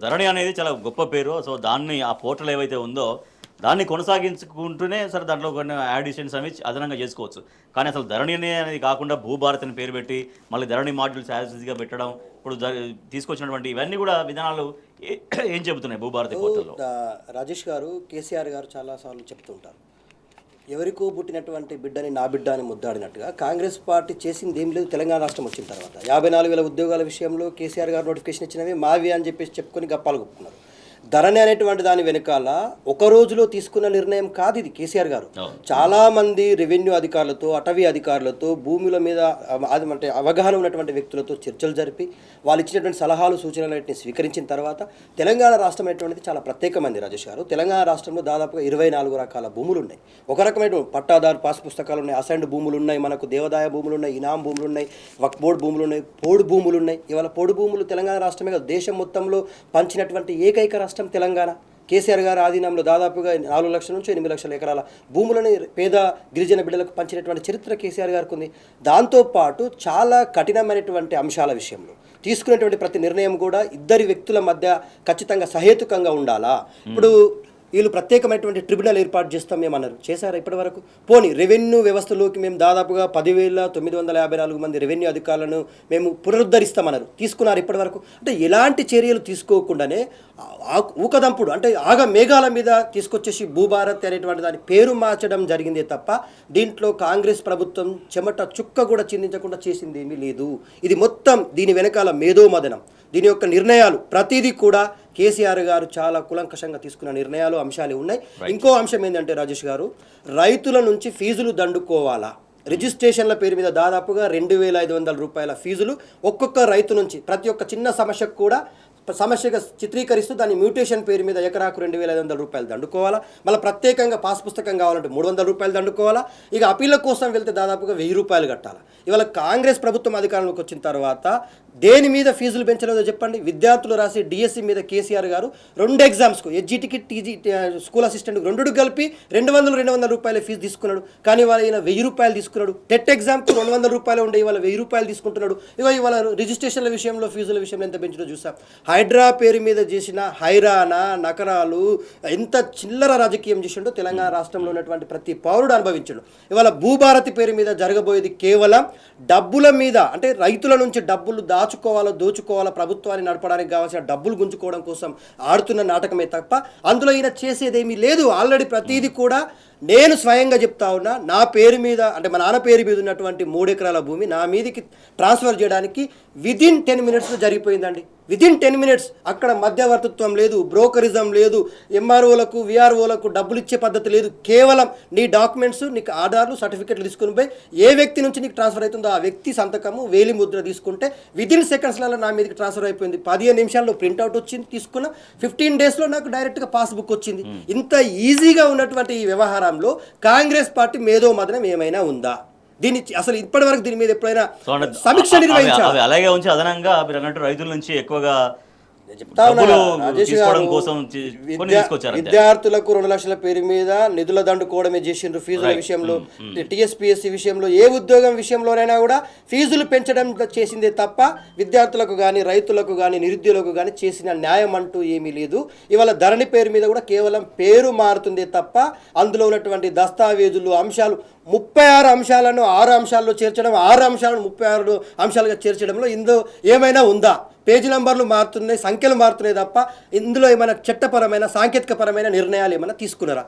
ధరణి అనేది చాలా గొప్ప పేరు. సో, దాన్ని ఆ పోర్టల్ ఏవైతే ఉందో, దాన్ని కొనసాగించుకుంటూనే సరే దాంట్లో కొన్ని యాడిషన్స్ అవి అదనంగా చేసుకోవచ్చు. కానీ అసలు ధరణి అనేది కాకుండా భూభారత్ అని పేరు పెట్టి, మళ్ళీ ధరణి మాడ్యూల్స్ యాజ్ ఈజ్‌గా పెట్టడం, ఇప్పుడు తీసుకొచ్చినటువంటి ఇవన్నీ కూడా విధానాలు ఏ ఏం చెబుతున్నాయి భూభారతి ఇప్పుడు పోర్టల్‌లో? రాజేష్ గారు, కేసీఆర్ గారు చాలాసార్లు చెప్తుంటారు. ఎవరికో పుట్టినటువంటి బిడ్డని నా బిడ్డ అని ముద్దాడినట్టుగా కాంగ్రెస్ పార్టీ చేసింది ఏం లేదు. తెలంగాణ రాష్ట్రం వచ్చిన తర్వాత 54,000 ఉద్యోగాల విషయంలో కేసీఆర్ గారు నోటిఫికేషన్ ఇచ్చినవి మావి అని చెప్పేసి చెప్పుకొని గప్పాలు కొప్పుకున్నారు. ధరణి అనేటువంటి దాని వెనకాల ఒక రోజులో తీసుకున్న నిర్ణయం కాదు ఇది. కేసీఆర్ గారు చాలామంది రెవెన్యూ అధికారులతో, అటవీ అధికారులతో, భూముల మీద అంటే అవగాహన ఉన్నటువంటి వ్యక్తులతో చర్చలు జరిపి వాళ్ళు ఇచ్చినటువంటి సలహాలు సూచనలన్నింటినీ స్వీకరించిన తర్వాత తెలంగాణ రాష్ట్రం అనేటువంటిది చాలా ప్రత్యేకమైంది రాజేష్ గారు. తెలంగాణ రాష్ట్రంలో దాదాపుగా 24 రకాల భూములు ఉన్నాయి. ఒక రకమైన పట్టాదారు పాస్ పుస్తకాలు ఉన్నాయి, అసైన్డ్ భూములు ఉన్నాయి, మనకు దేవాదాయ భూములు ఉన్నాయి, ఇనాం భూములు ఉన్నాయి, వక్ఫ్ బోర్డు భూములు ఉన్నాయి, పోడు భూములు ఉన్నాయి. ఇవాళ పోడు భూములు తెలంగాణ రాష్ట్రమే కాదు దేశం మొత్తంలో పంచినటువంటి ఏకైక రాష్ట్రం తెలంగాణ. కేసీఆర్ గారి ఆధీనంలో దాదాపుగా 4 లక్షల నుంచి 8 లక్షల ఎకరాల భూములని పేద గిరిజన బిడ్డలకు పంచినటువంటి చరిత్ర కేసీఆర్ గారికి ఉంది. దాంతోపాటు చాలా కఠినమైనటువంటి అంశాల విషయంలో తీసుకునేటువంటి ప్రతి నిర్ణయం కూడా ఇద్దరి వ్యక్తుల మధ్య ఖచ్చితంగా సహేతుకంగా ఉండాలా. ఇప్పుడు వీళ్ళు ప్రత్యేకమైనటువంటి ట్రిబ్యునల్ ఏర్పాటు చేస్తాం మేమన్నారు. చేశారా ఇప్పటి వరకు? పోనీ రెవెన్యూ వ్యవస్థలోకి మేము దాదాపుగా 10,954 మంది రెవెన్యూ అధికారులను మేము పునరుద్ధరిస్తామన్నారు. తీసుకున్నారు ఇప్పటి వరకు? అంటే ఎలాంటి చర్యలు తీసుకోకుండానే ఊకదంపుడు అంటే మేఘాల మీద తీసుకొచ్చేసి భూభారత్ అనేటువంటి దాని పేరు మార్చడం జరిగిందే తప్ప దీంట్లో కాంగ్రెస్ ప్రభుత్వం చెమట చుక్క కూడా చిందించకుండా చేసింది ఏమీ లేదు. ఇది మొత్తం దీని వెనకాల మేధోమదనం, దీని యొక్క నిర్ణయాలు ప్రతిదీ కూడా కేసీఆర్ గారు చాలా కులంకషంగా తీసుకున్న నిర్ణయాలు, అంశాలు ఉన్నాయి. ఇంకో అంశం ఏంటంటే రాజేష్ గారు, రైతుల నుంచి ఫీజులు దండుకోవాలా? రిజిస్ట్రేషన్ల పేరు మీద దాదాపుగా 2,500 రూపాయల ఫీజులు ఒక్కొక్క రైతు నుంచి ప్రతి ఒక్క చిన్న సమస్యకు కూడా సమస్యగా చిత్రీకరిస్తూ దాని మ్యూటేషన్ పేరు మీద ఎకరాకు 2,500 రూపాయలు దండుకోవాలా. మళ్ళీ ప్రత్యేకంగా పాస్ పుస్తకం కావాలంటే 300 రూపాయలు దండుకోవాలా. ఇక అప్పీళ్ళ కోసం వెళ్తే దాదాపుగా 1,000 రూపాయలు కట్టాలి. ఇవాళ కాంగ్రెస్ ప్రభుత్వం అధికారంలోకి వచ్చిన తర్వాత దేని మీద ఫీజులు పెంచలేదో చెప్పండి. విద్యార్థులు రాసి డిఎస్సి మీద కేసీఆర్ గారు 2 ఎగ్జామ్స్కు ఎస్జిటికి టీజీ స్కూల్ అసిస్టెంట్కి 2 కలిపి 200 రూపాయల ఫీజు తీసుకున్నాడు. కానీ ఇవాళ ఈయన 1,000 రూపాయలు తీసుకున్నాడు. టెట్ ఎగ్జామ్కు 200 రూపాయలు ఉండే ఇవాళ 1,000 రూపాయలు తీసుకుంటున్నాడు. ఇవాళ రిజిస్ట్రేషన్ల విషయంలో ఫీజుల విషయంలో ఎంత పెంచడో చూసాం. హైడ్రా పేరు మీద చేసిన హైరానా నకరాలు ఎంత చిల్లర రాజకీయం చేసిండో తెలంగాణ రాష్ట్రంలో ఉన్నటువంటి ప్రతి పౌరుడు అనుభవించాడు. ఇవాళ భూభారతి పేరు మీద జరగబోయేది కేవలం డబ్బుల మీద, అంటే రైతుల నుంచి డబ్బులు దాచుకోవాలో దోచుకోవాలో ప్రభుత్వాన్ని నడపడానికి కావాల్సిన డబ్బులు గుంజుకోవడం కోసం ఆడుతున్న నాటకమే తప్ప అందులో ఈయన చేసేదేమీ లేదు. ఆల్రెడీ ప్రతిదీ కూడా నేను స్వయంగా చెప్తా ఉన్నా, నా పేరు మీద అంటే మా నాన్న పేరు మీద ఉన్నటువంటి 3 ఎకరాల భూమి నా మీదికి ట్రాన్స్ఫర్ చేయడానికి విదిన్ 10 మినిట్స్లో జరిగిపోయిందండి. Within 10 minutes. అక్కడ మధ్యవర్తిత్వం లేదు, బ్రోకరిజం లేదు, ఎంఆర్ఓలకు విఆర్ఓలకు డబ్బులు ఇచ్చే పద్ధతి లేదు. కేవలం నీ డాక్యుమెంట్స్, నీకు ఆధార్లు, సర్టిఫికెట్లు తీసుకుని పోయి ఏ వ్యక్తి నుంచి నీకు ట్రాన్స్ఫర్ అవుతుందో ఆ వ్యక్తి సంతకము, వేలి ముద్ర తీసుకుంటే విదిన్ సెకండ్స్లలో నా మీదకి ట్రాన్స్ఫర్ అయిపోయింది. 15 నిమిషాల్లో ప్రింట్అవుట్ వచ్చింది, తీసుకున్న 15 డేస్లో నాకు డైరెక్ట్గా పాస్బుక్ వచ్చింది. ఇంత ఈజీగా ఉన్నటువంటి ఈ వ్యవహారంలో కాంగ్రెస్ పార్టీ మేధోమదనం ఏమైనా ఉందా? దీన్ని అసలు ఇప్పటి వరకు దీని మీద ఎప్పుడైనా సమీక్ష నిర్వహించాలి? అలాగే ఉంచి అదనంగా మీరు అన్నట్టు రైతుల నుంచి ఎక్కువగా విద్యార్థులకు 2 లక్షల పేరు మీద నిధుల దండుకోవడమే చేసిండ్రు. ఫీజుల విషయంలో, టీఎస్పీఎస్సీ విషయంలో, ఏ ఉద్యోగం విషయంలోనైనా కూడా ఫీజులు పెంచడం చేసిందే తప్ప విద్యార్థులకు కానీ, రైతులకు కానీ, నిరుద్యోగులకు కానీ చేసిన న్యాయం అంటూ ఏమీ లేదు. ఇవాళ ధరణి పేరు మీద కూడా కేవలం పేరు మారుతుందే తప్ప అందులో ఉన్నటువంటి దస్తావేజులు, అంశాలు 36 అంశాలను 6 అంశాల్లో చేర్చడం, 6 అంశాలను 36 అంశాలుగా చేర్చడంలో ఇందులో ఏమైనా ఉందా? పేజీ నంబర్లు మారుతున్నాయి, సంఖ్యలు మారుతున్నాయి తప్ప ఇందులో ఏమైనా చట్టపరమైన, సాంకేతికపరమైన నిర్ణయాలు ఏమైనా తీసుకున్నారా?